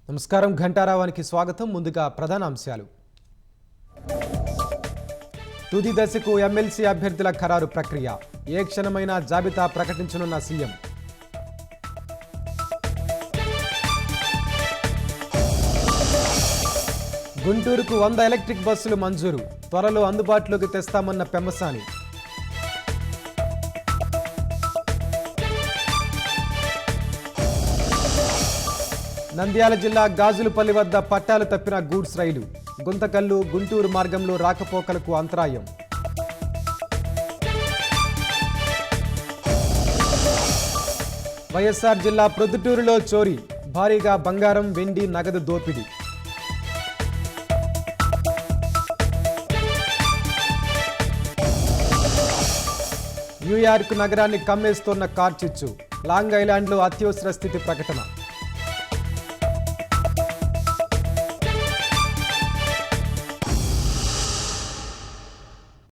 నమస్కారం ఘంటారావానికి స్వాగతం. ముందుగా ప్రధాన అంశాలు. తుది దశకు ఎమ్మెల్సీ అభ్యర్థుల ఖరారు ప్రక్రియ. ఏ క్షణమైన జాబితా ప్రకటించనున్న సీఎం. గుంటూరుకు 100 ఎలక్ట్రిక్ బస్సులు మంజూరు. త్వరలో అందుబాటులోకి తెస్తామన్న పెమ్మసాని. నంద్యాల జిల్లా గాజులపల్లి వద్ద పట్టాలు తప్పిన గూడ్స్ రైలు. గుంతకల్లు గుంటూరు మార్గంలో రాకపోకలకు అంతరాయం. వైఎస్ఆర్ జిల్లా ప్రొద్దుటూరులో చోరీ. భారీగా బంగారం, వెండి, నగదు దోపిడీ. న్యూయార్క్ నగరాన్ని కమ్మేస్తోన్న కార్చిచ్చు. లాంగ్ ఐలాండ్లో అత్యవసర స్థితి ప్రకటన.